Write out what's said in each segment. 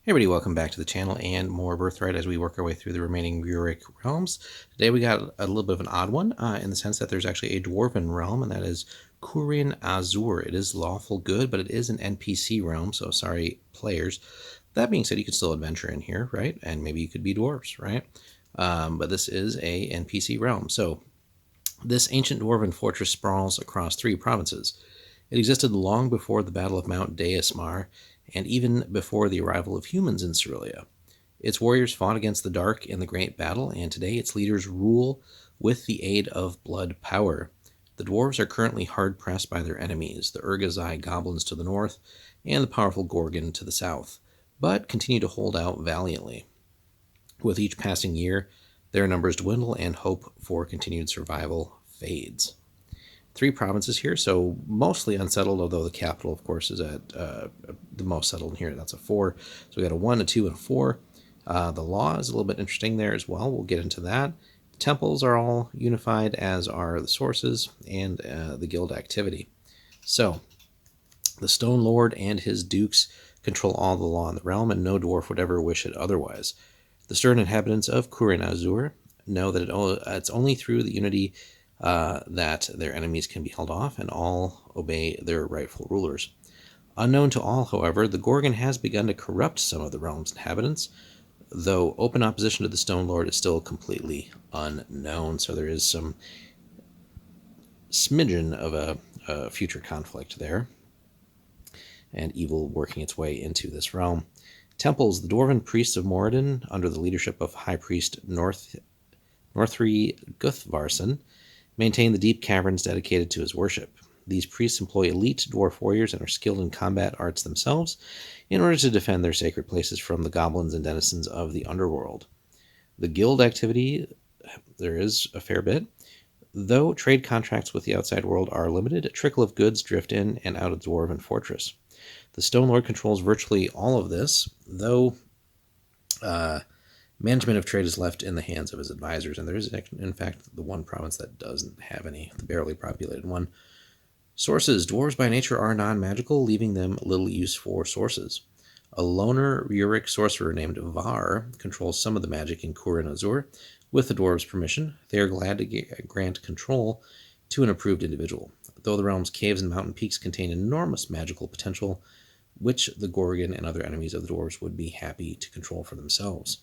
Hey everybody, welcome back to the channel and more Birthright as we work our way through the remaining Rurik realms. Today we got a little bit of an odd one in the sense that there's actually a dwarven realm, and that is Khurin-Azur. It is lawful good, but it is an NPC realm, so sorry players. That being said, you could still adventure in here, right? And maybe you could be dwarves, right? But this is a NPC realm. So this ancient dwarven fortress sprawls across 3 provinces. It existed long before the Battle of Mount Deasmar, and even before the arrival of humans in Cerelia. Its warriors fought against the dark in the Great Battle, and today its leaders rule with the aid of blood power. The dwarves are currently hard-pressed by their enemies, the Urgazai goblins to the north, and the powerful Gorgon to the south, but continue to hold out valiantly. With each passing year, their numbers dwindle and hope for continued survival fades. 3 provinces here, so mostly unsettled, although the capital, of course, is at the most settled here. That's a 4. So we got a 1, a 2, and a 4. The law is a little bit interesting there as well. We'll get into that. The temples are all unified, as are the sources and the guild activity. So the Stone Lord and his dukes control all the law in the realm, and no dwarf would ever wish it otherwise. The stern inhabitants of Khurin-Azur know that it's only through the unity that their enemies can be held off, and all obey their rightful rulers. Unknown to all, however, the Gorgon has begun to corrupt some of the realm's inhabitants, though open opposition to the Stone Lord is still completely unknown, so there is some smidgen of a future conflict there, and evil working its way into this realm. Temples, the dwarven priests of Moradin, under the leadership of High Priest Northri Guthvarson, maintain the deep caverns dedicated to his worship. These priests employ elite dwarf warriors and are skilled in combat arts themselves in order to defend their sacred places from the goblins and denizens of the underworld. The guild activity, there is a fair bit. Though trade contracts with the outside world are limited, a trickle of goods drift in and out of the dwarven fortress. The Stone Lord controls virtually all of this, though management of trade is left in the hands of his advisors, and there is, in fact, the one province that doesn't have any, the barely populated one. Sources. Dwarves by nature are non-magical, leaving them little use for sources. A loner Rurik sorcerer named Var controls some of the magic in Khurin-Azur. With the dwarves' permission, they are glad to grant control to an approved individual. Though the realm's caves and mountain peaks contain enormous magical potential, which the Gorgon and other enemies of the dwarves would be happy to control for themselves.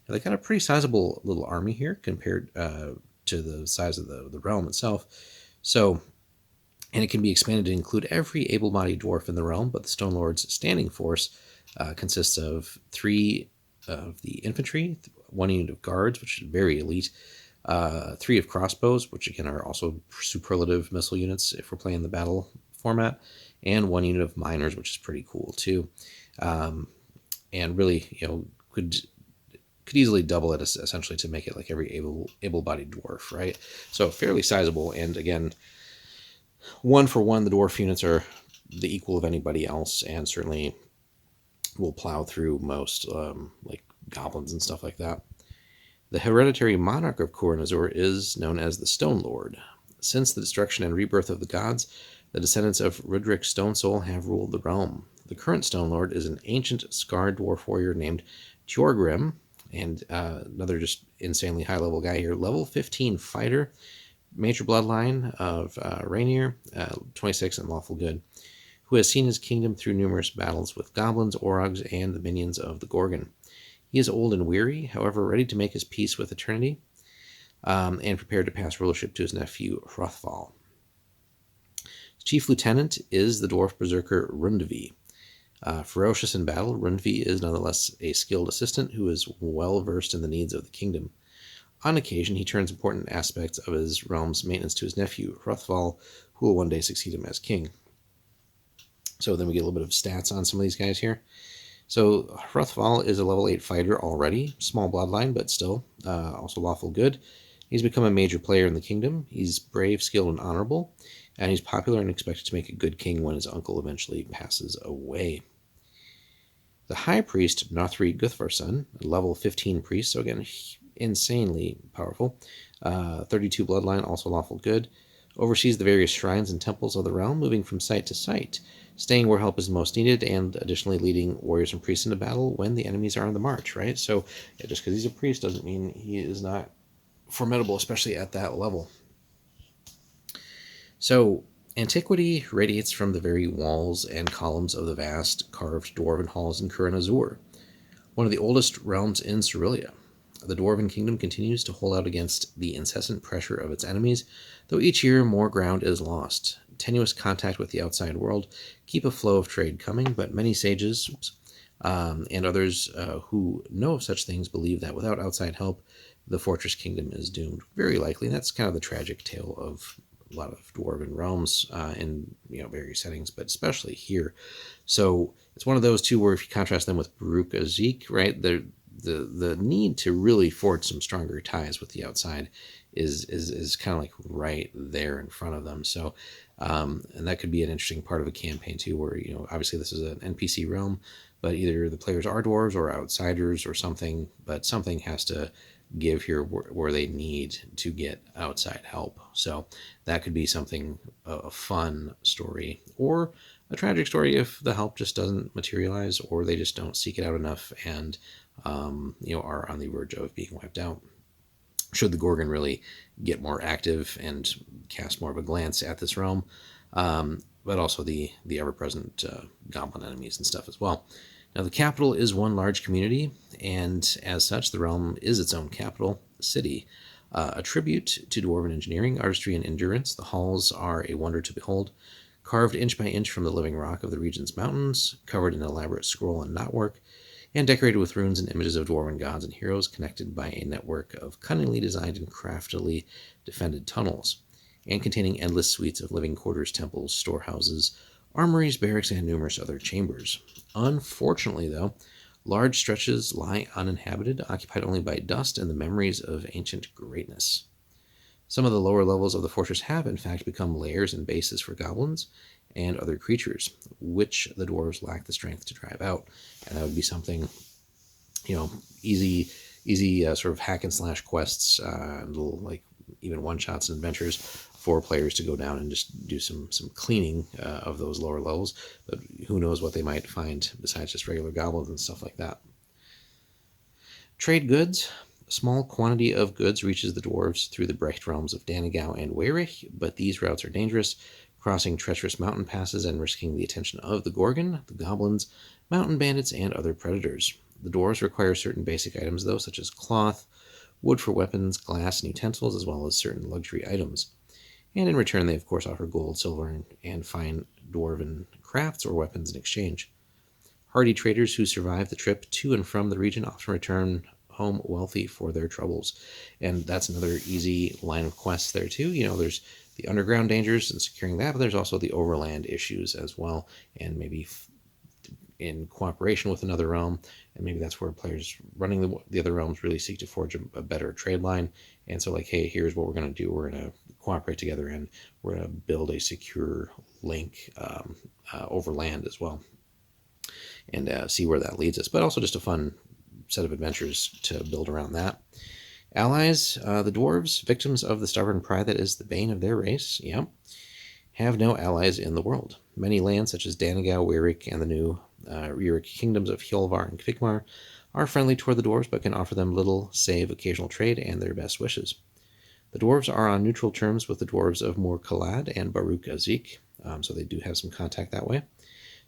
Now, they got a pretty sizable little army here compared to the size of the realm itself. So, and it can be expanded to include every able-bodied dwarf in the realm, but the Stone Lord's standing force consists of 3 of the infantry, 1 unit of guards, which is very elite, 3 of crossbows, which again are also superlative missile units if we're playing the battle format, and 1 unit of miners, which is pretty cool too, and really, could easily double it essentially to make it like every able-bodied dwarf, right? So fairly sizable, and again, 1 for 1, the dwarf units are the equal of anybody else, and certainly will plow through most like goblins and stuff like that. The hereditary monarch of Khurin-Azur is known as the Stone Lord. Since the destruction and rebirth of the gods, the descendants of Rudrick Stonesoul have ruled the realm. The current Stone Lord is an ancient scarred dwarf warrior named Tjorgrim, and another just insanely high-level guy here, level 15 fighter, major bloodline of Rainier, 26 and lawful good, who has seen his kingdom through numerous battles with goblins, orogs, and the minions of the Gorgon. He is old and weary, however ready to make his peace with eternity, and prepared to pass rulership to his nephew Hrothval. Chief Lieutenant is the dwarf berserker Rundvi. Ferocious in battle, Rundvi is nonetheless a skilled assistant who is well versed in the needs of the kingdom. On occasion, he turns important aspects of his realm's maintenance to his nephew, Hrothval, who will one day succeed him as king. So then we get a little bit of stats on some of these guys here. So Hrothval is a level 8 fighter already, small bloodline, but still also lawful good. He's become a major player in the kingdom. He's brave, skilled, and honorable, and he's popular and expected to make a good king when his uncle eventually passes away. The High Priest, Northri Guthvarson, a level 15 priest, so again, insanely powerful. 32 bloodline, also lawful good. oversees the various shrines and temples of the realm, moving from site to site, staying where help is most needed, and additionally leading warriors and priests into battle when the enemies are on the march, right? So yeah, just because he's a priest doesn't mean he is not formidable, especially at that level. So antiquity radiates from the very walls and columns of the vast carved dwarven halls in Khurin-Azur, one of the oldest realms in Cerelia. The Dwarven Kingdom continues to hold out against the incessant pressure of its enemies, though each year more ground is lost. Tenuous contact with the outside world keep a flow of trade coming, but many sages and others who know of such things believe that without outside help, the Fortress Kingdom is doomed. Very likely, that's kind of the tragic tale of a lot of dwarven realms in various settings, but especially here. So it's one of those two where if you contrast them with Birthright, right, the need to really forge some stronger ties with the outside is kind of like right there in front of them. So and that could be an interesting part of a campaign too, where obviously this is an NPC realm, but either the players are dwarves or outsiders or something, but something has to give here where they need to get outside help. So that could be something, a fun story, or a tragic story if the help just doesn't materialize or they just don't seek it out enough and are on the verge of being wiped out. Should the Gorgon really get more active and cast more of a glance at this realm, but also the ever-present goblin enemies and stuff as well. Now, the capital is one large community, and as such, the realm is its own capital city. A tribute to dwarven engineering, artistry, and endurance, the halls are a wonder to behold. Carved inch by inch from the living rock of the region's mountains, covered in elaborate scroll and knotwork, and decorated with runes and images of dwarven gods and heroes, connected by a network of cunningly designed and craftily defended tunnels, and containing endless suites of living quarters, temples, storehouses, armories, barracks, and numerous other chambers. Unfortunately, though, large stretches lie uninhabited, occupied only by dust and the memories of ancient greatness. Some of the lower levels of the fortress have, in fact, become lairs and bases for goblins and other creatures, which the dwarves lack the strength to drive out. And that would be something, easy sort of hack and slash quests, little like even one shots and adventures for players to go down and just do some cleaning of those lower levels. But who knows what they might find besides just regular goblins and stuff like that. Trade goods. A small quantity of goods reaches the dwarves through the Brecht realms of Danigau and Weyrich, but these routes are dangerous, crossing treacherous mountain passes and risking the attention of the Gorgon, the goblins, mountain bandits, and other predators. The dwarves require certain basic items, though, such as cloth, wood for weapons, glass, and utensils, as well as certain luxury items. And in return, they, of course, offer gold, silver, and fine dwarven crafts or weapons in exchange. Hardy traders who survive the trip to and from the region often return home wealthy for their troubles. And that's another easy line of quests there, too. There's the underground dangers and securing that, but there's also the overland issues as well, and maybe in cooperation with another realm, and maybe that's where players running the other realms really seek to forge a better trade line. And so, like, hey, here's what we're going to do. We're going to cooperate together, and we're going to build a secure link overland as well, and see where that leads us. But also just a fun set of adventures to build around that. Allies, the dwarves, victims of the stubborn pride that is the bane of their race, have no allies in the world. Many lands, such as Danigau, Weyrich, and the new Ryrik kingdoms of Hjolvar and Kvikmar, are friendly toward the dwarves, but can offer them little save occasional trade and their best wishes. The dwarves are on neutral terms with the dwarves of Mor-Kalad and Birthright, so they do have some contact that way.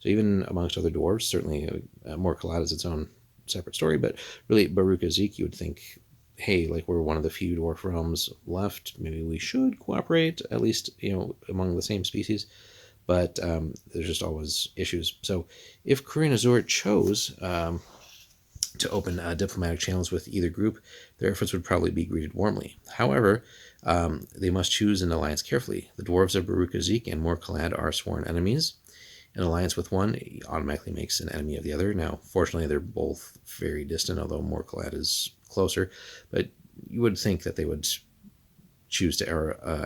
So even amongst other dwarves, certainly Mor-Kalad is its own separate story, but really Birthright, you would think, hey, like, we're one of the few dwarf realms left, maybe we should cooperate, at least, among the same species, but there's just always issues. So if Khurin-Azur chose to open diplomatic channels with either group, their efforts would probably be greeted warmly. However, they must choose an alliance carefully. The dwarves of Birthright and Mor-Kalad are sworn enemies. An alliance with one automatically makes an enemy of the other. Now, fortunately, they're both very distant, although Mor-Kalad is closer. But you would think that they would choose to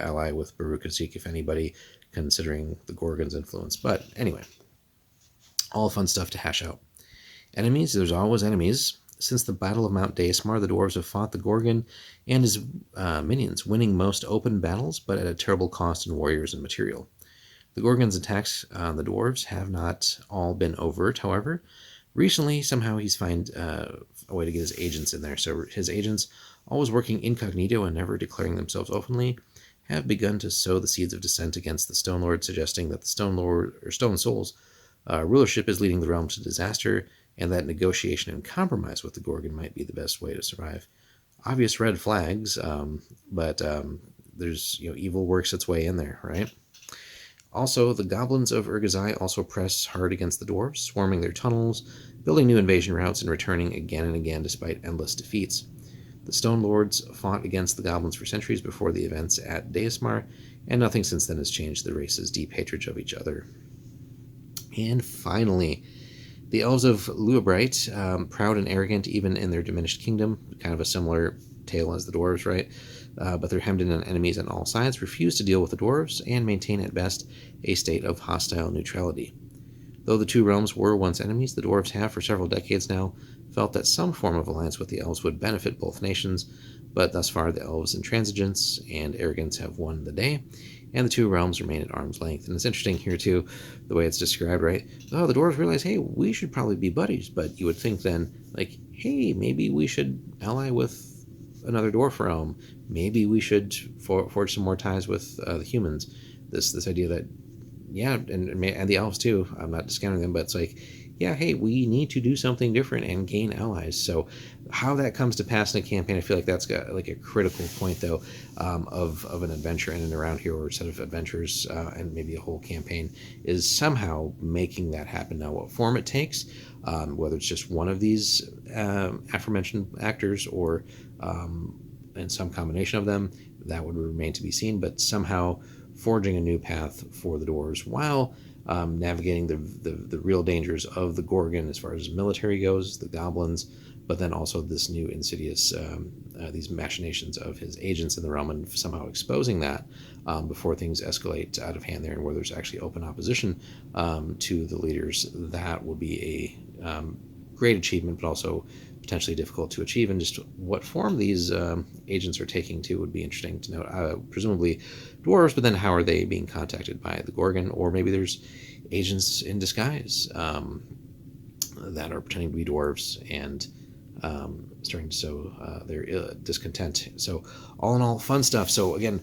ally with Birthright, if anybody, considering the Gorgon's influence. But anyway, all fun stuff to hash out. Enemies, there's always enemies. Since the Battle of Mount Deismar, the dwarves have fought the Gorgon and his minions, winning most open battles, but at a terrible cost in warriors and material. The Gorgon's attacks on the dwarves have not all been overt, however. Recently, somehow he's found a way to get his agents in there. So his agents, always working incognito and never declaring themselves openly, have begun to sow the seeds of dissent against the Stone Lord, suggesting that the Stone Lord or Stone Souls rulership is leading the realm to disaster, and that negotiation and compromise with the Gorgon might be the best way to survive. Obvious red flags, but there's evil works its way in there, right? Also, the goblins of Urgazai also press hard against the dwarves, swarming their tunnels, building new invasion routes, and returning again and again despite endless defeats. The Stone Lords fought against the goblins for centuries before the events at Deismar, and nothing since then has changed the race's deep hatred of each other. And finally, the elves of Luabright, proud and arrogant even in their diminished kingdom, kind of a similar tale as the dwarves, right? But they're hemmed in on enemies on all sides, refuse to deal with the dwarves, and maintain at best a state of hostile neutrality. Though the two realms were once enemies, the dwarves have for several decades now felt that some form of alliance with the elves would benefit both nations, but thus far the elves' intransigence and arrogance have won the day, and the two realms remain at arm's length. And it's interesting here, too, the way it's described, right? Oh, the dwarves realize, hey, we should probably be buddies, but you would think then, like, hey, maybe we should ally with another dwarf realm. Maybe we should forge some more ties with the humans. This idea that, yeah, and the elves too. I'm not discounting them, but it's like, yeah, hey, we need to do something different and gain allies. So how that comes to pass in a campaign, I feel like that's got like a critical point, though, of an adventure in and around here, or a set of adventures, and maybe a whole campaign, is somehow making that happen. Now, what form it takes, whether it's just one of these aforementioned actors or in some combination of them, that would remain to be seen, but somehow forging a new path for the dwarves while navigating the real dangers of the Gorgon as far as military goes, the goblins, but then also this new insidious, these machinations of his agents in the realm, and somehow exposing that before things escalate out of hand there, and where there's actually open opposition to the leaders. That will be a great achievement, but also potentially difficult to achieve. And just what form these agents are taking too would be interesting to note. Presumably dwarves, but then how are they being contacted by the Gorgon? Or maybe there's agents in disguise that are pretending to be dwarves and starting to sow their discontent. So all in all, fun stuff. So again,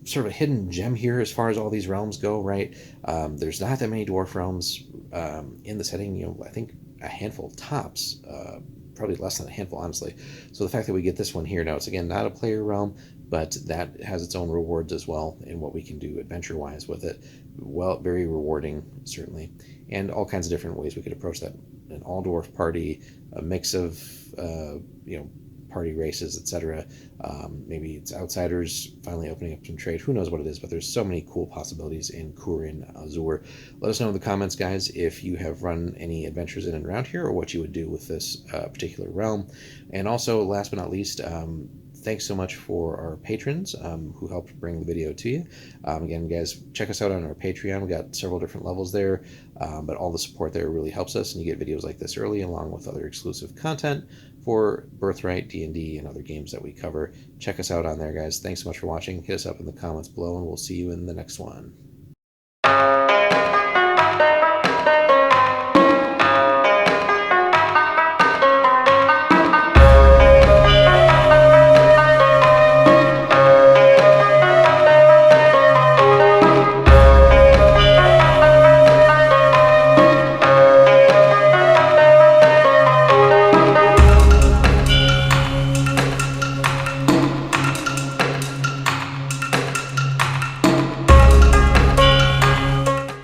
sort of a hidden gem here as far as all these realms go, right? There's not that many dwarf realms in the setting. I think a handful tops, probably less than a handful, honestly. So the fact that we get this one here now, it's again not a player realm, but that has its own rewards as well in what we can do adventure-wise with it. Well, very rewarding, certainly, and all kinds of different ways we could approach that. An all-dwarf party, a mix of party races, etc. Maybe it's outsiders finally opening up some trade. Who knows what it is, but there's so many cool possibilities in Khurin-Azur. Let us know in the comments, guys, if you have run any adventures in and around here, or what you would do with this particular realm. And also, last but not least, thanks so much for our patrons who helped bring the video to you. Again, guys, check us out on our Patreon. We got several different levels there, but all the support there really helps us, and you get videos like this early, along with other exclusive content for Birthright, D&D, and other games that we cover. Check us out on there, guys. Thanks so much for watching. Hit us up in the comments below, and we'll see you in the next one.